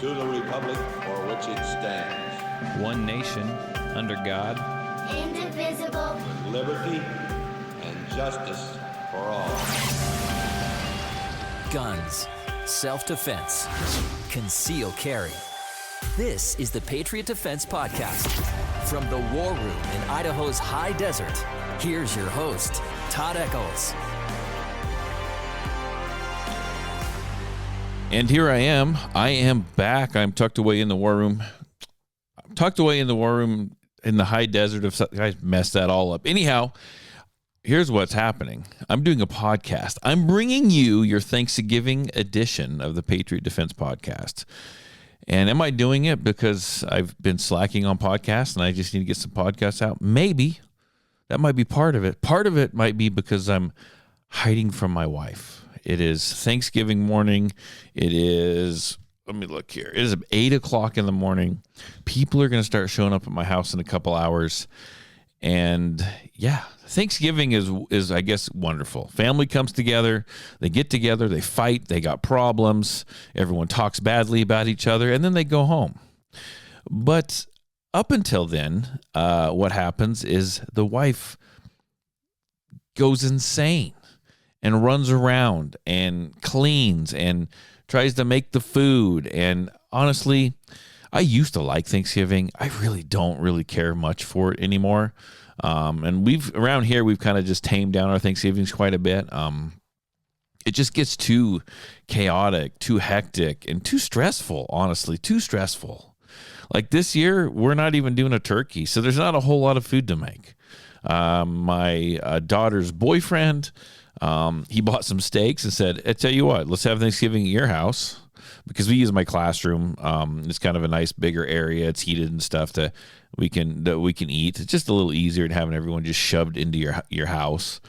to the republic for which it stands, one nation, under God, indivisible, with liberty and justice for all. Guns, self-defense, concealed carry. This is the Patriot Defense Podcast. From the war room in Idaho's high desert, here's your host, Todd Echols. And here I am. I am back. I'm tucked away in the war room. In the high desert of... I messed that all up. Anyhow, here's what's happening. I'm doing a podcast. I'm bringing you your Thanksgiving edition of the Patriot Defense Podcast. And am I doing it because I've been slacking on podcasts and I just need to get some podcasts out? Maybe. That might be part of it. Part of it might be because I'm hiding from my wife. It is Thanksgiving morning. It is, let me look here. It is 8 o'clock in the morning. People are going to start showing up at my house in a couple hours. And yeah, Thanksgiving is I guess, wonderful. Family comes together. They get together. They fight. They got problems. Everyone talks badly about each other. And then they go home. But up until then, what happens is the wife goes insane and runs around and cleans and tries to make the food. And honestly, I used to like Thanksgiving. I really don't care much for it anymore. And around here, we've kind of just tamed down our Thanksgivings quite a bit. It just gets too chaotic, too hectic, and too stressful, honestly, too stressful. Like this year, we're not even doing a turkey, so there's not a whole lot of food to make. My daughter's boyfriend, he bought some steaks and said, I tell you what, let's have Thanksgiving at your house, because we use my classroom. It's kind of a nice bigger area. It's heated and stuff that we can eat. It's just a little easier than having everyone just shoved into your house.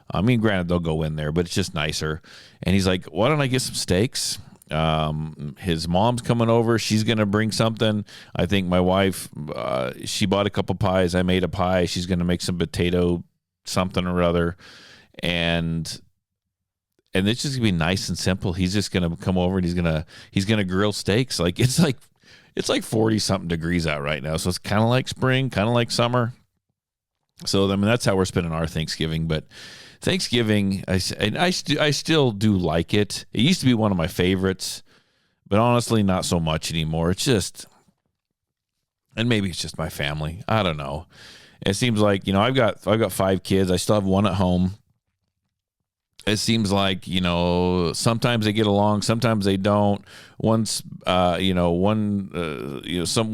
I mean, granted, they'll go in there, but it's just nicer. And he's like, why don't I get some steaks? His mom's coming over. She's going to bring something. I think my wife, she bought a couple pies. I made a pie. She's going to make some potato something or other. And it's just gonna be nice and simple. He's just gonna come over and he's gonna grill steaks. It's like 40 something degrees out right now. So it's kind of like spring, kind of like summer. So I mean, that's how we're spending our Thanksgiving. But Thanksgiving, I still do like it. It used to be one of my favorites, but honestly, not so much anymore. It's just, and maybe it's just my family. I don't know. It seems like, I've got 5 kids. I still have one at home. It seems like, sometimes they get along, sometimes they don't. Some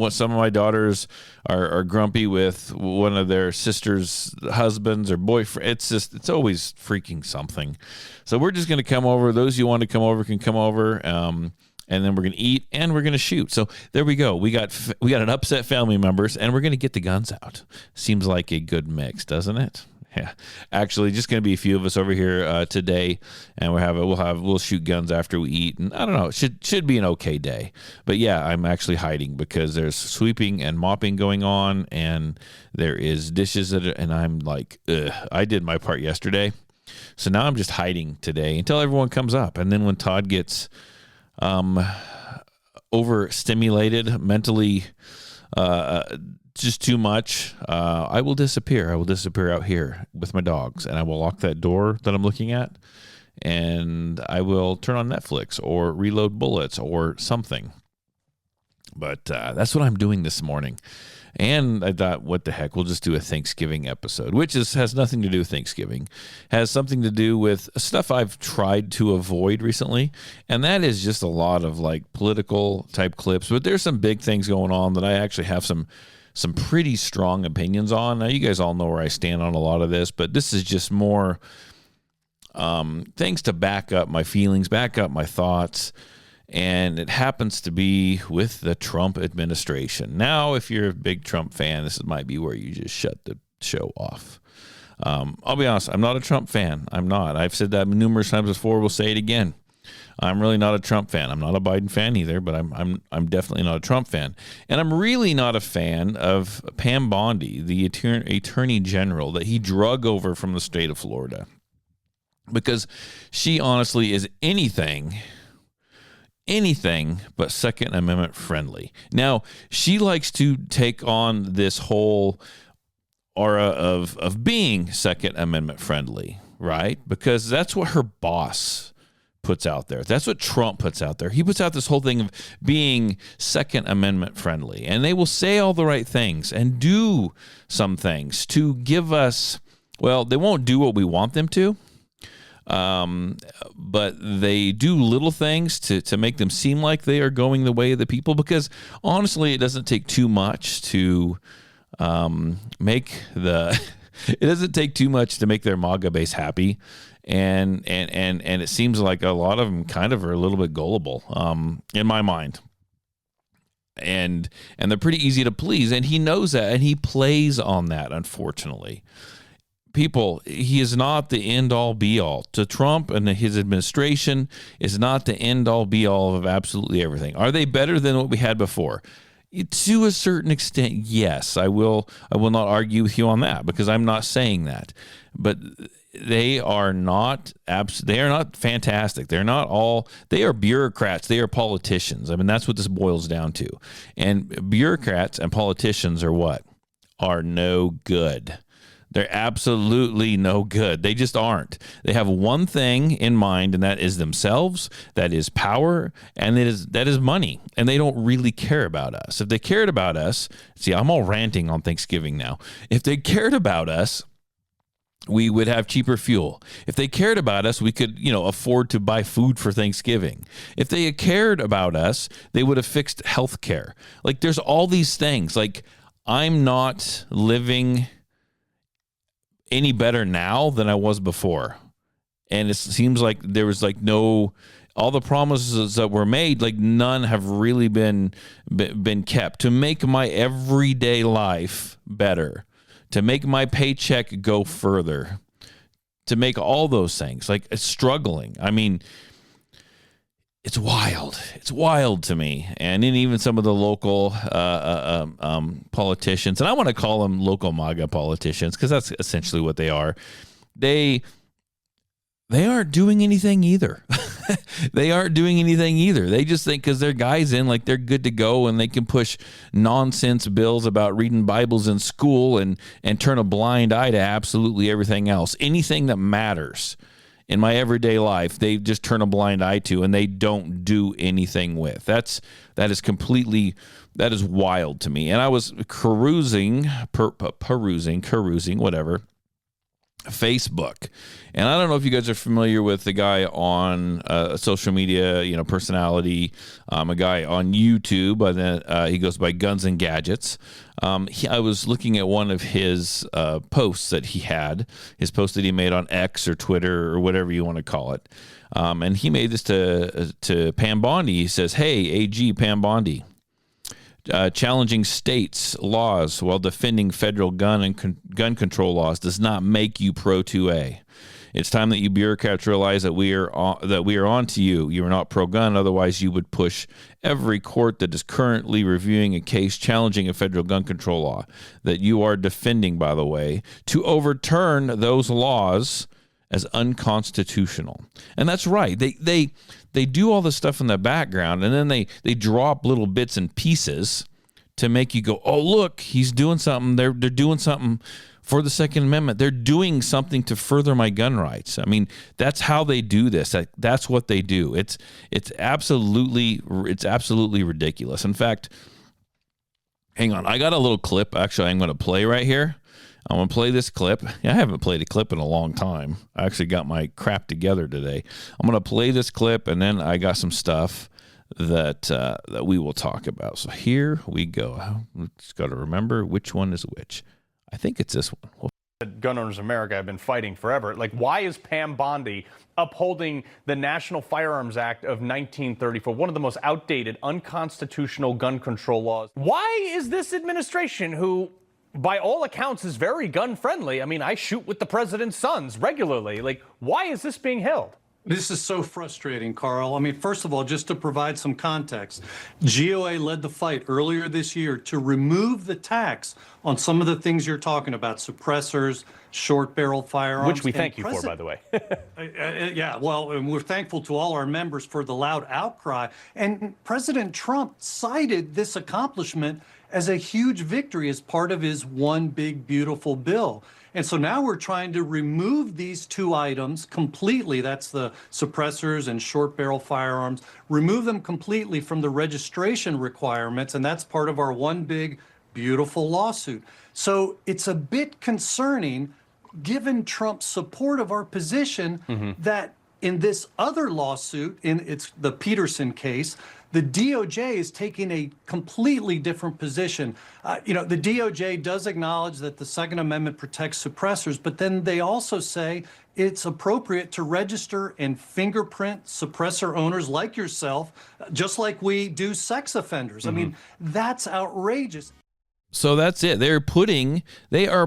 of my daughters are grumpy with one of their sister's husbands or boyfriend. It's always freaking something. So we're just going to come over. Those who want to come over can come over. And then we're going to eat and we're going to shoot. So there we go. We got an upset family members and we're going to get the guns out. Seems like a good mix, doesn't it? Yeah, actually, just going to be a few of us over here today, and we'll shoot guns after we eat, and I don't know, it should be an okay day. But yeah, I'm actually hiding because there's sweeping and mopping going on, and there is dishes and I'm like, ugh. I did my part yesterday, so now I'm just hiding today until everyone comes up, and then when Todd gets overstimulated mentally. Just too much, I will disappear. I will disappear out here with my dogs, and I will lock that door that I'm looking at, and I will turn on Netflix or reload bullets or something. But that's what I'm doing this morning. And I thought, what the heck, we'll just do a Thanksgiving episode, which has nothing to do with Thanksgiving. Has something to do with stuff I've tried to avoid recently, and that is just a lot of like political type clips. But there's some big things going on that I actually have some pretty strong opinions on. Now, you guys all know where I stand on a lot of this, but this is just more things to back up my feelings, back up my thoughts, and it happens to be with the Trump administration. Now, if you're a big Trump fan, this might be where you just shut the show off. I'll be honest, I'm not a Trump fan. I'm not. I've said that numerous times before. We'll say it again. I'm really not a Trump fan. I'm not a Biden fan either, but I'm definitely not a Trump fan. And I'm really not a fan of Pam Bondi, the attorney general that he drug over from the state of Florida, because she honestly is anything anything but Second Amendment friendly. Now, she likes to take on this whole aura of being Second Amendment friendly, right? Because that's what her boss puts out there. That's what Trump puts out there. He puts out this whole thing of being Second Amendment friendly. And they will say all the right things and do some things to give us, well, they won't do what we want them to, but they do little things to make them seem like they are going the way of the people, because honestly, it doesn't take too much to it doesn't take too much to make their MAGA base happy. And it seems like a lot of them kind of are a little bit gullible, in my mind. And they're pretty easy to please. And he knows that, and he plays on that, unfortunately. People, he is not the end-all, be-all. To Trump and his administration is not the end-all, be-all of absolutely everything. Are they better than what we had before? To a certain extent, yes. I will not argue with you on that, because I'm not saying that. But they are not fantastic. They are bureaucrats. They are politicians. I mean, that's what this boils down to. And bureaucrats and politicians are what? Are no good. They're absolutely no good. They just aren't. They have one thing in mind, and that is themselves, that is power, and that is money. And they don't really care about us. If they cared about us, see, I'm all ranting on Thanksgiving now. If they cared about us, we would have cheaper fuel. If they cared about us, we could, afford to buy food for Thanksgiving. If they had cared about us, they would have fixed health care. Like, there's all these things. Like, I'm not living any better now than I was before. And it seems like there was all the promises that were made, like none have really been kept to make my everyday life better, to make my paycheck go further, to make all those things. Like, it's struggling. I mean, it's wild. It's wild to me. And then even some of the local politicians, and I want to call them local MAGA politicians, because that's essentially what they are. They aren't doing anything either. They aren't doing anything either. They just think because their guys in, like, they're good to go, and they can push nonsense bills about reading Bibles in school and turn a blind eye to absolutely everything else. Anything that matters in my everyday life, they just turn a blind eye to, and they don't do anything with. That is wild to me. And I was perusing, whatever, Facebook. And I don't know if you guys are familiar with the guy on social media, personality, a guy on YouTube, and then he goes by Guns and Gadgets. I was looking at one of his posts that he had, his post that he made on X or Twitter or whatever you want to call it. And he made this to Pam Bondi. He says, "Hey, AG Pam Bondi. Challenging states' laws while defending federal gun control laws does not make you pro 2A. It's time that you bureaucrats realize that we are on to you. You are not pro-gun, otherwise you would push every court that is currently reviewing a case challenging a federal gun control law that you are defending, by the way, to overturn those laws as unconstitutional." And that's right. They do all this stuff in the background, and then they drop little bits and pieces to make you go, "Oh, look, he's doing something. They're doing something for the Second Amendment. They're doing something to further my gun rights." I mean, that's how they do this. That's what they do. It's absolutely ridiculous. In fact, hang on. I got a little clip. Actually, I'm going to play right here. I'm going to play this clip. I haven't played a clip in a long time. I actually got my crap together today. I'm going to play this clip, and then I got some stuff that we will talk about. So here we go. Just got to remember which one is which. I think it's this one. Gun Owners of America have been fighting forever. Like, why is Pam Bondi upholding the National Firearms Act of 1934, one of the most outdated, unconstitutional gun control laws? Why is this administration, who by all accounts is very gun friendly, I mean, I shoot with the president's sons regularly, like, why is this being held? This is so frustrating, Carl. I mean, first of all, just to provide some context, GOA led the fight earlier this year to remove the tax on some of the things you're talking about, suppressors, short-barreled firearms. Which we thank you for, by the way. Yeah, well, and we're thankful to all our members for the loud outcry. And President Trump cited this accomplishment as a huge victory as part of his one big, beautiful bill. And so now we're trying to remove these two items completely. That's the suppressors and short barrel firearms, remove them completely from the registration requirements. And that's part of our one big, beautiful lawsuit. So it's a bit concerning, given Trump's support of our position, that in this other lawsuit, it's the Peterson case, the DOJ is taking a completely different position. The DOJ does acknowledge that the Second Amendment protects suppressors, but then they also say it's appropriate to register and fingerprint suppressor owners like yourself, just like we do sex offenders. I mean, that's outrageous. So that's it. They are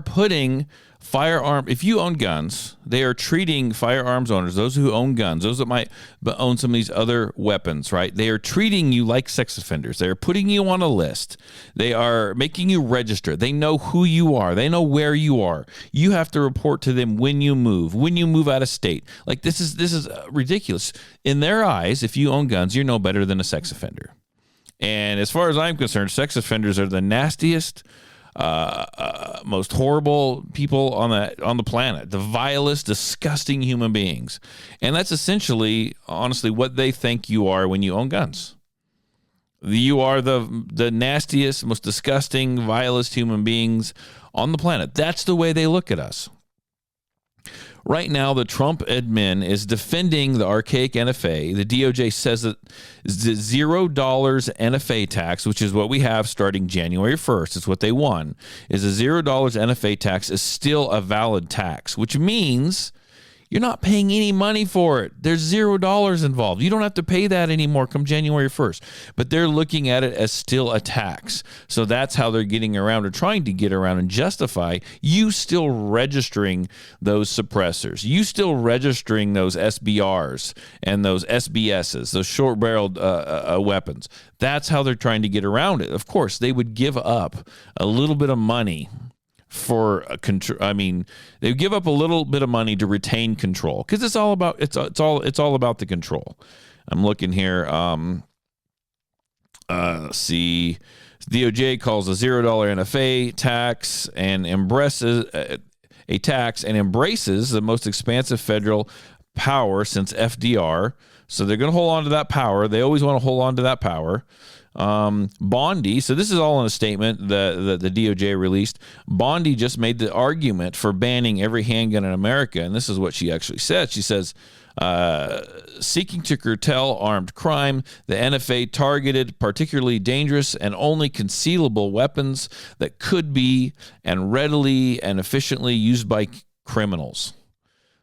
putting firearm. If you own guns, they are treating firearms owners, those who own guns, those that might own some of these other weapons, right? They are treating you like sex offenders. They are putting you on a list. They are making you register. They know who you are. They know where you are. You have to report to them when you move out of state. Like this is ridiculous. In their eyes, if you own guns, you're no better than a sex offender. And as far as I'm concerned, sex offenders are the nastiest, most horrible people on the planet, the vilest, disgusting human beings. And that's essentially, honestly, what they think you are when you own guns. You are the nastiest, most disgusting, vilest human beings on the planet. That's the way they look at us. Right now, the Trump admin is defending the archaic NFA. The DOJ says that the $0 NFA tax, which is what we have starting January 1st, it's what they won, is a $0 NFA tax is still a valid tax, which means you're not paying any money for it. There's $0 involved. You don't have to pay that anymore come January 1st. But they're looking at it as still a tax. So that's how they're getting around or trying to get around and justify you still registering those suppressors. You still registering those SBRs and those SBSs, those short-barreled weapons. That's how they're trying to get around it. Of course, they would give up a little bit of money for they give up a little bit of money to retain control because it's all about the control. I'm looking here. Let's see. DOJ calls a $0 NFA tax and embraces the most expansive federal power since FDR. So they're going to hold on to that power. They always want to hold on to that power. Bondi, so this is all in a statement that the DOJ released. Bondi just made the argument for banning every handgun in America, and this is what she actually said. She says, seeking to curtail armed crime, the NFA targeted particularly dangerous and only concealable weapons that could be and readily and efficiently used by criminals.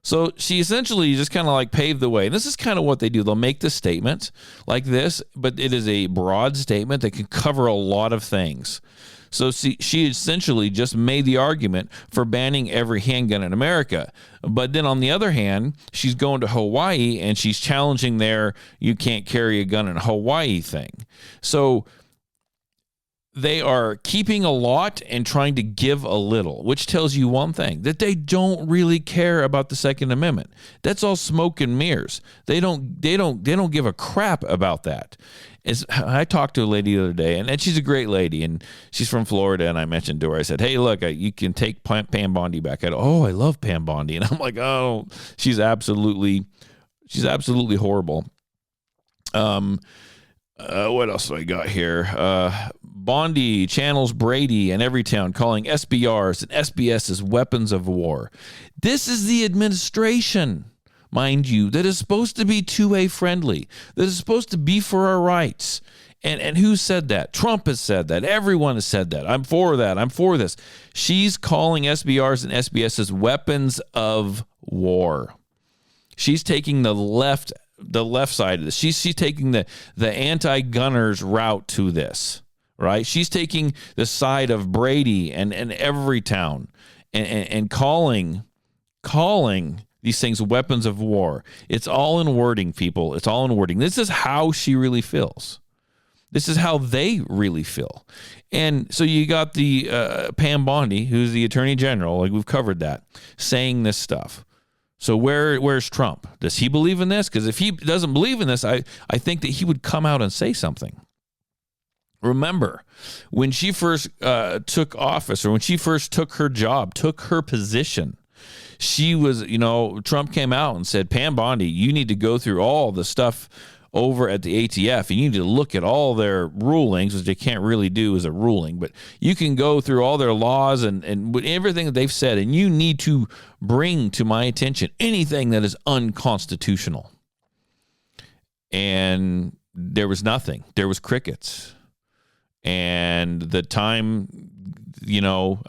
So she essentially just kind of like paved the way. And this is kind of what they do. They'll make the statement like this, but it is a broad statement that can cover a lot of things. So she essentially just made the argument for banning every handgun in America. But then on the other hand, she's going to Hawaii and she's challenging their you can't carry a gun in Hawaii thing. So they are keeping a lot and trying to give a little, which tells you one thing, that they don't really care about the Second Amendment. That's all smoke and mirrors. They don't give a crap about that. I talked to a lady the other day, and she's a great lady, and she's from Florida, and I mentioned to her, I said, hey, look, you can take Pam Bondi back. I love Pam Bondi. And I'm like, oh, she's absolutely horrible. What else do I got here? Bondi channels Brady and Everytown calling SBRs and SBSs weapons of war. This is the administration, mind you, that is supposed to be 2A friendly, that is supposed to be for our rights. And who said that? Trump has said that. Everyone has said that. I'm for that. I'm for this. She's calling SBRs and SBSs weapons of war. She's taking the left side of this. She's taking the anti-gunners route to this, right? She's taking the side of Brady and Everytown and calling these things weapons of war. It's all in wording, people. It's all in wording. This is how she really feels. This is how they really feel. And so you got the Pam Bondi, who's the Attorney General, like we've covered that, saying this stuff. So where's Trump? Does he believe in this? Because if he doesn't believe in this, I think that he would come out and say something. Remember, when she first took office, or when she first took her job, took her position, she was, Trump came out and said, Pam Bondi, you need to go through all the stuff over at the ATF, and you need to look at all their rulings, which they can't really do as a ruling, but you can go through all their laws and everything that they've said, and you need to bring to my attention anything that is unconstitutional. And there was nothing. There was crickets. And the time,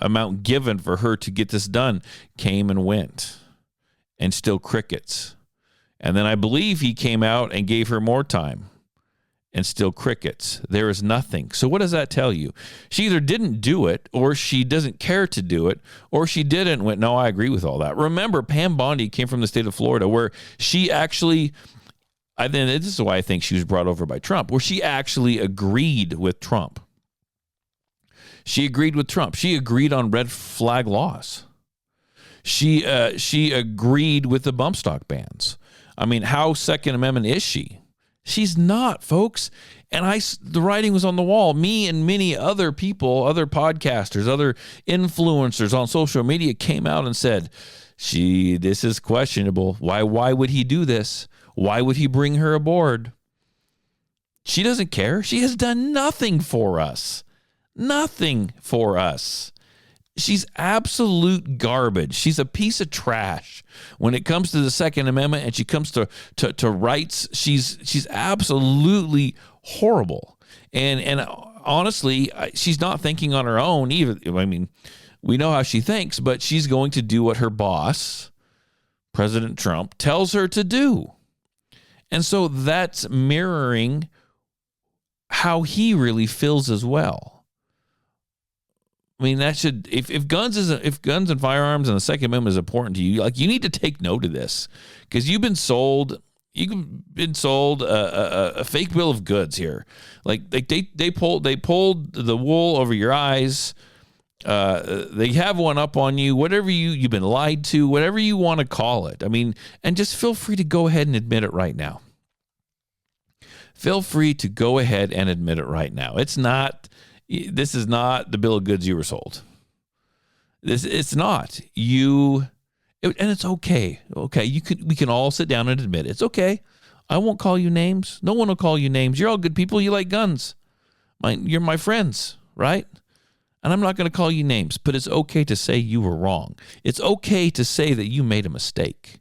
amount given for her to get this done came and went, and still crickets. And then I believe he came out and gave her more time, and still crickets. There is nothing. So what does that tell you? She either didn't do it, or she doesn't care to do it, or she did it and went, no, I agree with all that. Remember, Pam Bondi came from the state of Florida, where she actually, this is why I think she was brought over by Trump, where she actually agreed with Trump. She agreed with Trump. She agreed on red flag laws. She agreed with the bump stock bans. I mean, how Second Amendment is she? She's not, folks. And the writing was on the wall. Me and many other people, other podcasters, other influencers on social media came out and said, this is questionable. Why would he do this? Why would he bring her aboard? She doesn't care. She has done nothing for us. Nothing for us. She's absolute garbage. She's a piece of trash when it comes to the Second Amendment, and she comes to rights. She's absolutely horrible. And honestly, she's not thinking on her own either. I mean, we know how she thinks, but she's going to do what her boss, President Trump, tells her to do. And so that's mirroring how he really feels as well. I mean, that should, if guns and firearms and the Second Amendment is important to you, like, you need to take note of this, because you've been sold a fake bill of goods here. Like they pulled the wool over your eyes. They have one up on you. Whatever you've been lied to, whatever you want to call it. I mean, and just feel free to go ahead and admit it right now. Feel free to go ahead and admit it right now. This is not the bill of goods you were sold. It's not. And it's okay. Okay, we can all sit down and admit it. It's okay. I won't call you names. No one will call you names. You're all good people. You like guns. You're my friends, right? And I'm not going to call you names, but it's okay to say you were wrong. It's okay to say that you made a mistake,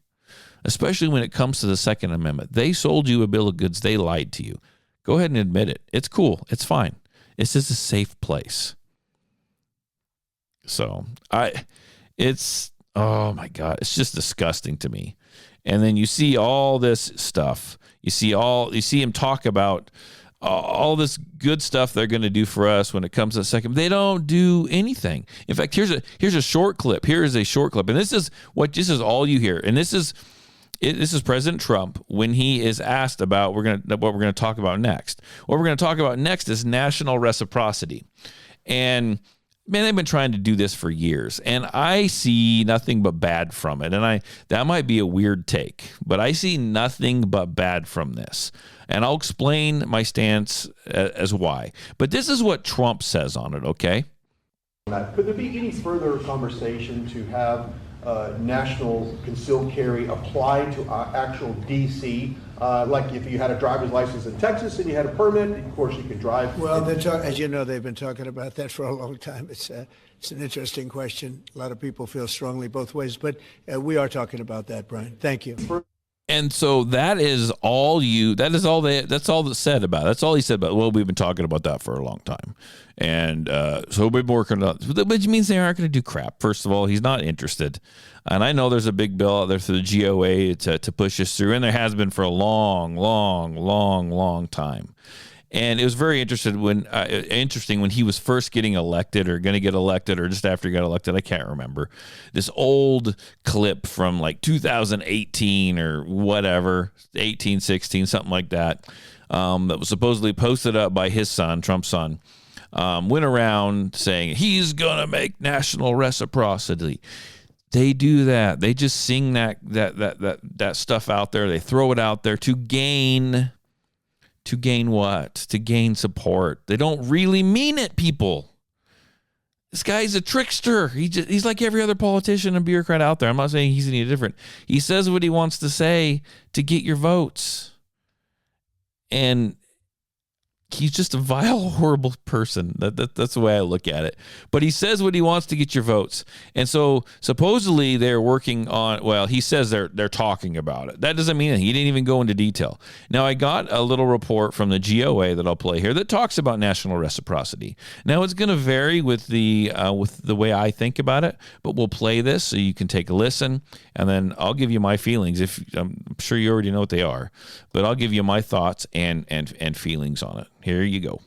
especially when it comes to the Second Amendment. They sold you a bill of goods. They lied to you. Go ahead and admit it. It's cool. It's fine. This is a safe place. So oh my God, it's just disgusting to me. And then you see all this stuff. You see him talk about all this good stuff they're going to do for us when it comes to the Second. They don't do anything. In fact, here's a short clip. Here is a short clip, and this is all you hear. And this is President Trump when he is asked about what we're going to talk about next. What we're going to talk about next is national reciprocity. And man, they've been trying to do this for years, and I see nothing but bad from it. And that might be a weird take, but I see nothing but bad from this. And I'll explain my stance as why. But this is what Trump says on it, okay? Could there be any further conversation to have national concealed carry applied to actual D.C.? Like if you had a driver's license in Texas and you had a permit, of course you could drive. Well, as you know, they've been talking about that for a long time. It's an interesting question. A lot of people feel strongly both ways, but we are talking about that, Brian. Thank you. And so that's all that's said about it. That's all he said about it. Well, we've been talking about that for a long time. And so we've been working on it, which means they aren't going to do crap. First of all, he's not interested. And I know there's a big bill out there through the GOA to push this through, and there has been for a long, long, long, long time. And it was very interesting when he was first getting elected or going to get elected or just after he got elected. I can't remember. This old clip from like 2018 or whatever, 18, 16, something like that, that was supposedly posted up by his son, Trump's son, went around saying he's going to make national reciprocity. They do that. They just sing that stuff out there. They throw it out there to gain what? To gain support. They don't really mean it, people. This guy's a trickster. He's like every other politician and bureaucrat out there. I'm not saying he's any different. He says what he wants to say to get your votes. And he's just a vile, horrible person. That's the way I look at it. But he says what he wants to get your votes. And so supposedly they're working on, well, he says they're talking about it. That doesn't mean anything. He didn't even go into detail. Now, I got a little report from the GOA that I'll play here that talks about national reciprocity. Now, it's going to vary with the way I think about it, but we'll play this so you can take a listen, and then I'll give you my feelings. I'm sure you already know what they are, but I'll give you my thoughts and feelings on it. Here you go.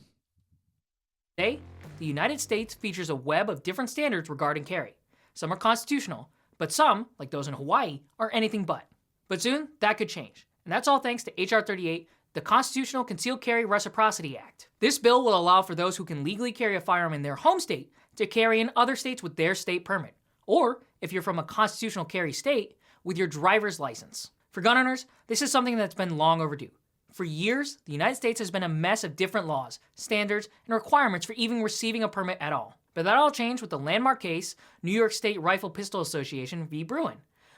Today, the United States features a web of different standards regarding carry. Some are constitutional, but some, like those in Hawaii, are anything but. But soon, that could change. And that's all thanks to H.R. 38, the Constitutional Concealed Carry Reciprocity Act. This bill will allow for those who can legally carry a firearm in their home state to carry in other states with their state permit. Or, if you're from a constitutional carry state, with your driver's license. For gun owners, this is something that's been long overdue. For years, the United States has been a mess of different laws, standards, and requirements for even receiving a permit at all. But that all changed with the landmark case, New York State Rifle Pistol Association v. Bruin,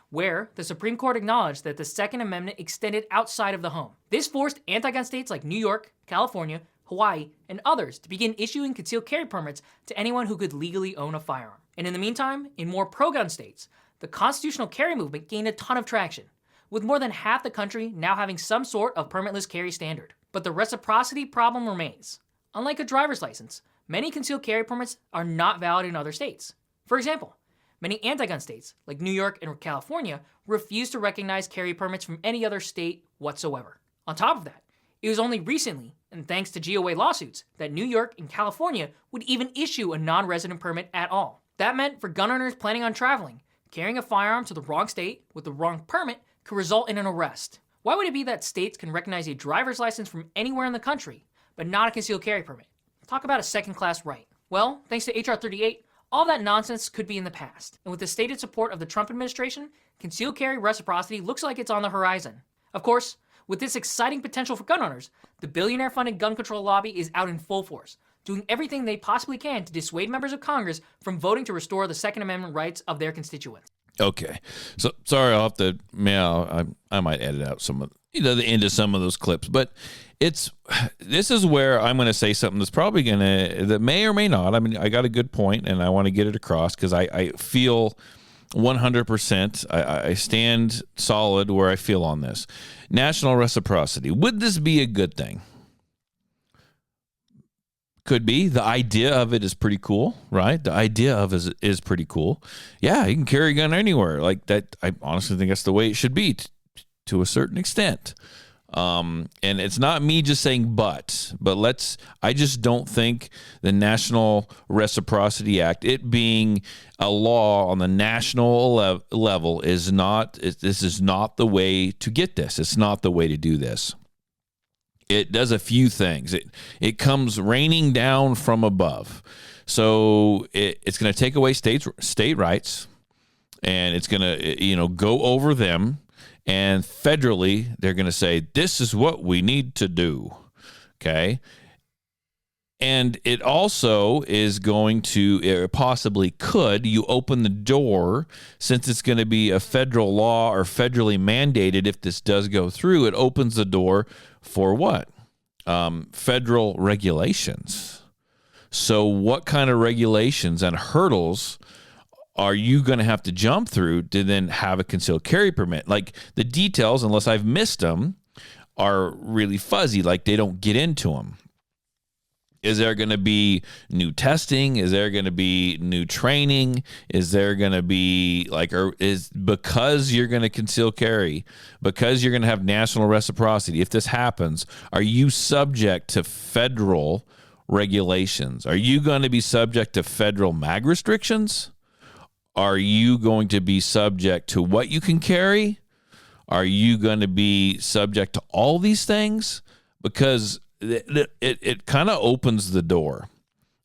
where the Supreme Court acknowledged that the Second Amendment extended outside of the home. This forced anti-gun states like New York, California, Hawaii, and others to begin issuing concealed carry permits to anyone who could legally own a firearm. And in the meantime, in more pro-gun states, the constitutional carry movement gained a ton of traction, with more than half the country now having some sort of permitless carry standard. But the reciprocity problem remains. Unlike a driver's license, many concealed carry permits are not valid in other states. For example, many anti-gun states, like New York and California, refuse to recognize carry permits from any other state whatsoever. On top of that, it was only recently, and thanks to GOA lawsuits, that New York and California would even issue a non-resident permit at all. That meant for gun owners planning on traveling, carrying a firearm to the wrong state with the wrong permit could result in an arrest. Why would it be that states can recognize a driver's license from anywhere in the country, but not a concealed carry permit? Talk about a second-class right. Well, thanks to H.R. 38, all that nonsense could be in the past. And with the stated support of the Trump administration, concealed carry reciprocity looks like it's on the horizon. Of course, with this exciting potential for gun owners, the billionaire-funded gun control lobby is out in full force, doing everything they possibly can to dissuade members of Congress from voting to restore the Second Amendment rights of their constituents. Okay, so sorry, I'll have to. I might edit out some of the end of some of those clips, but this is where I'm going to say something that's probably that may or may not. I mean, I got a good point, and I want to get it across because I feel 100%. I stand solid where I feel on this. National reciprocity. Would this be a good thing? Could be. The idea of it is pretty cool, right? The idea of it is pretty cool. Yeah, you can carry a gun anywhere like that. I honestly think that's the way it should be to a certain extent. And it's not me just saying but I just don't think the National Reciprocity Act, it being a law on the national level, is not the way to get this. It's not the way to do this. It does a few things. It comes raining down from above. So it's going to take away state rights, and it's going to go over them. And federally, they're going to say, this is what we need to do. Okay. And it also is going to, you open the door, since it's going to be a federal law or federally mandated. If this does go through, it opens the door for what? Federal regulations. So what kind of regulations and hurdles are you going to have to jump through to then have a concealed carry permit? Like, the details, unless I've missed them, are really fuzzy. Like, they don't get into them. Is there going to be new testing? Is there going to be new training? Is there going to be because you're going to conceal carry, because you're going to have national reciprocity, if this happens, are you subject to federal regulations? Are you going to be subject to federal mag restrictions? Are you going to be subject to what you can carry? Are you going to be subject to all these things? Because it kind of opens the door.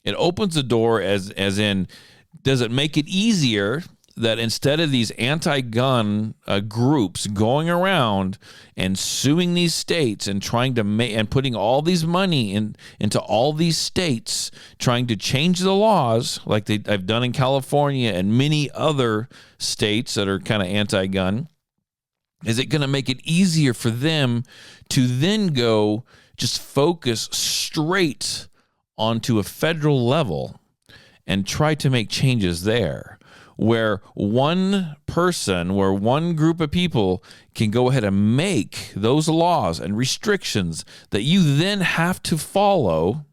It opens the door as in, does it make it easier that instead of these anti-gun groups going around and suing these states and trying to and putting all these money into all these states, trying to change the laws like I've done in California and many other states that are kind of anti-gun, is it going to make it easier for them to then go just focus straight onto a federal level and try to make changes there, where one group of people can go ahead and make those laws and restrictions that you then have to follow,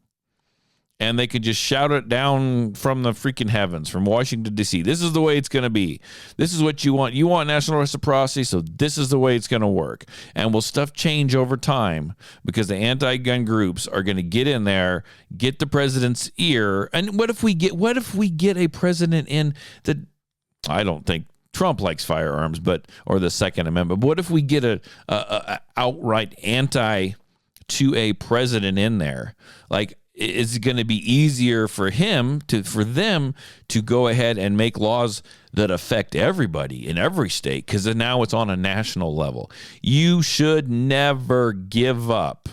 and they could just shout it down from the freaking heavens, from Washington, D.C. This is the way it's going to be. This is what you want. You want national reciprocity, so this is the way it's going to work. And will stuff change over time? Because the anti-gun groups are going to get in there, get the president's ear. And what if we get a president in that, I don't think Trump likes firearms, or the Second Amendment. But what if we get a outright anti to a president in there? Like, it's going to be easier for them to go ahead and make laws that affect everybody in every state, because now it's on a national level. You should never give up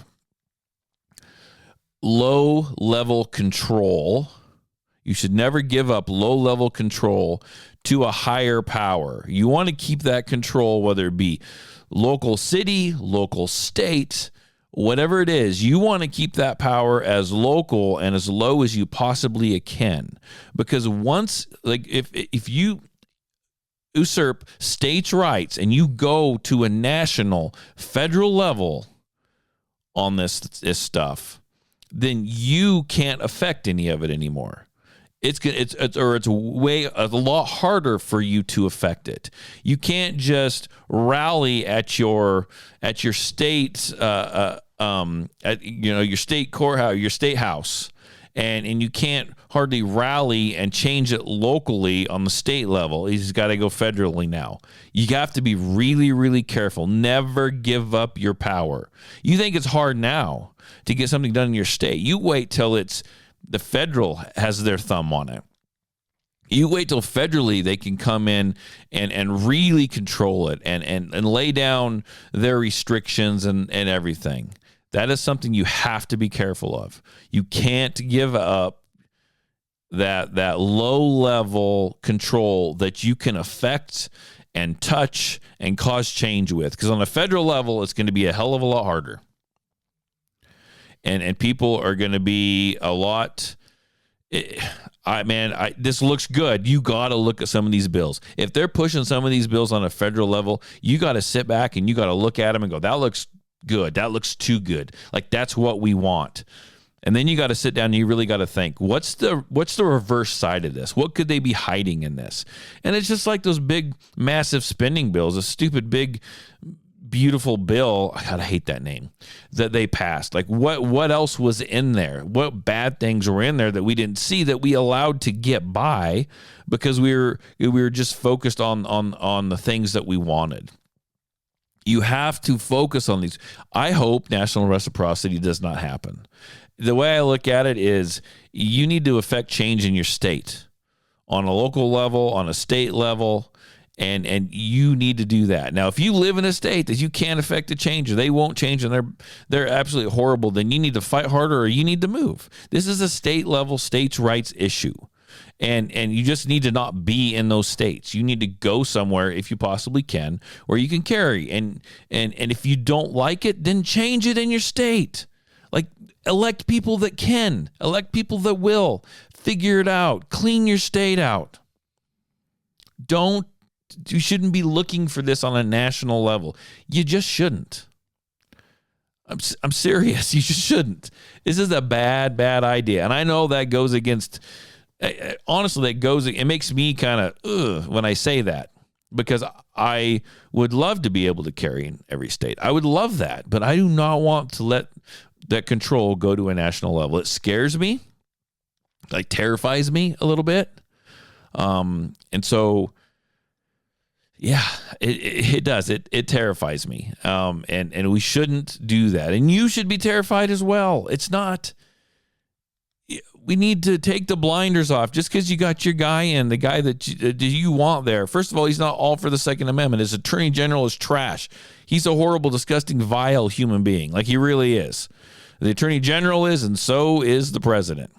low-level control. You should never give up low-level control to a higher power. You want to keep that control, whether it be local city, local state, whatever it is. You want to keep that power as local and as low as you possibly can. Because once, if you usurp states' rights and you go to a national, federal level on this stuff, then you can't affect any of it anymore. It's a lot harder for you to affect it. You can't just rally at your state your state courthouse, your state house, and you can't hardly rally and change it locally on the state level. He's got to go federally now. You have to be really, really careful. Never give up your power. You think it's hard now to get something done in your state. You wait till the federal has their thumb on it. You wait till federally they can come in and really control it and lay down their restrictions and everything. That is something you have to be careful of. You can't give up that low-level control that you can affect and touch and cause change with. Because on a federal level, it's going to be a hell of a lot harder. And people are going to be a lot. This looks good. You got to look at some of these bills. If they're pushing some of these bills on a federal level, you got to sit back and you got to look at them and go, that looks good. That looks too good. Like, that's what we want. And then you got to sit down and you really got to think, what's the reverse side of this? What could they be hiding in this? And it's just like those big, massive spending bills, a stupid, big, beautiful bill. God, I hate that name that they passed. Like, what else was in there? What bad things were in there that we didn't see, that we allowed to get by because we were just focused on the things that we wanted. You have to focus on these. I hope national reciprocity does not happen. The way I look at it is you need to affect change in your state on a local level, on a state level, and you need to do that. Now, if you live in a state that you can't affect the change or they won't change and they're absolutely horrible, then you need to fight harder or you need to move. This is a state level, states' rights issue. And you just need to not be in those states. You need to go somewhere, if you possibly can, where you can carry. And if you don't like it, then change it in your state. Like, elect people that can. Elect people that will. Figure it out. Clean your state out. You shouldn't be looking for this on a national level. You just shouldn't. I'm serious. You just shouldn't. This is a bad idea. And I know that goes against, honestly, it makes me kind of, when I say that, because I would love to be able to carry in every state. I would love that, but I do not want to let that control go to a national level. It scares me, like terrifies me a little bit. And so, yeah, it does. It terrifies me. And we shouldn't do that. And you should be terrified as well. It's not, we need to take the blinders off just because you got your guy in, the guy that you want there. First of all, he's not all for the Second Amendment. His attorney general is trash. He's a horrible, disgusting, vile human being. Like he really is. The attorney general is, and so is the president.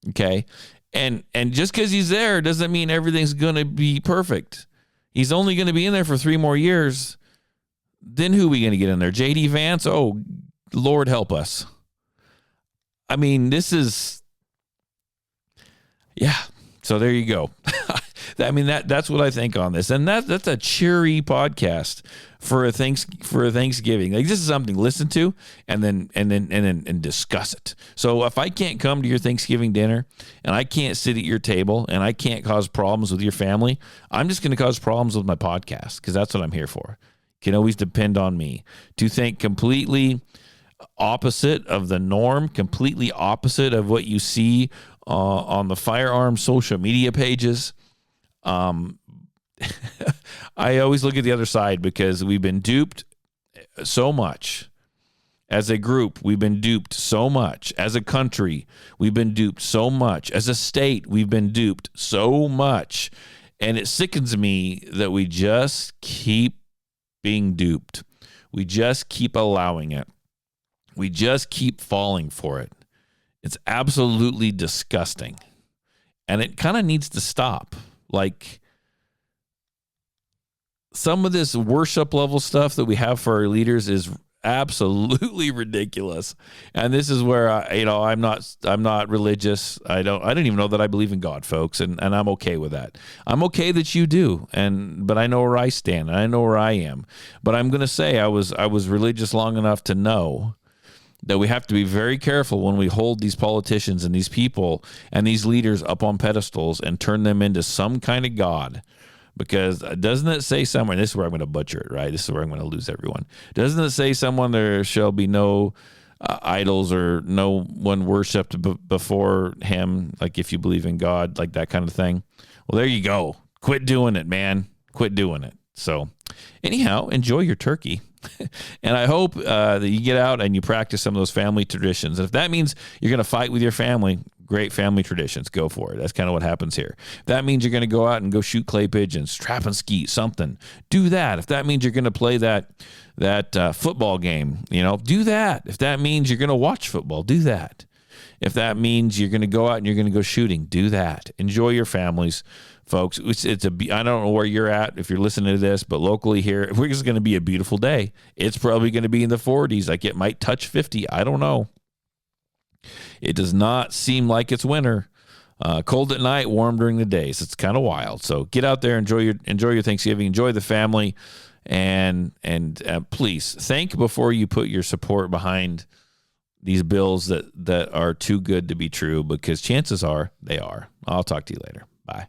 Okay. And just because he's there doesn't mean everything's going to be perfect. He's only going to be in there for 3 more years. Then who are we going to get in there? J.D. Vance? Oh, Lord help us. I mean, this is, yeah. So there you go. I mean, that's what I think on this. And that's a cheery podcast for a Thanksgiving. Like, this is something to listen to and then discuss it. So if I can't come to your Thanksgiving dinner and I can't sit at your table and I can't cause problems with your family, I'm just going to cause problems with my podcast, because that's what I'm here for. You can always depend on me to think completely opposite of the norm, completely opposite of what you see on the firearms social media pages. I always look at the other side, because we've been duped so much. As a group, we've been duped so much. As a country, we've been duped so much. As a state, we've been duped so much. And it sickens me that we just keep being duped. We just keep allowing it. We just keep falling for it. It's absolutely disgusting. And it kind of needs to stop. Like, some of this worship level stuff that we have for our leaders is absolutely ridiculous. And this is where I'm not religious. I don't even know that I believe in God, folks, and I'm okay with that. I'm okay that you do, but I know where I stand and I know where I am. But I'm going to say I was religious long enough to know that we have to be very careful when we hold these politicians and these people and these leaders up on pedestals and turn them into some kind of God. Because doesn't it say somewhere, and this is where I'm going to butcher it, right? This is where I'm going to lose everyone. Doesn't it say someone, there shall be no idols or no one worshipped before him, like if you believe in God, like that kind of thing? Well, there you go. Quit doing it, man. Quit doing it. So anyhow, enjoy your turkey. And I hope that you get out and you practice some of those family traditions. And if that means you're going to fight with your family, great family traditions, go for it. That's kind of what happens here. If that means you're going to go out and go shoot clay pigeons, trap and skeet, something, do that. If that means you're going to play that football game, do that. If that means you're going to watch football, do that. If that means you're going to go out and you're going to go shooting, do that. Enjoy your families, folks. I don't know where you're at if you're listening to this, but locally here, it's going to be a beautiful day. It's probably going to be in the 40s. Like, it might touch 50. I don't know. It does not seem like it's winter. Cold at night, warm during the day. So it's kind of wild. So get out there, enjoy your Thanksgiving, enjoy the family, and please think before you put your support behind these bills that are too good to be true, because chances are they are. I'll talk to you later. Bye.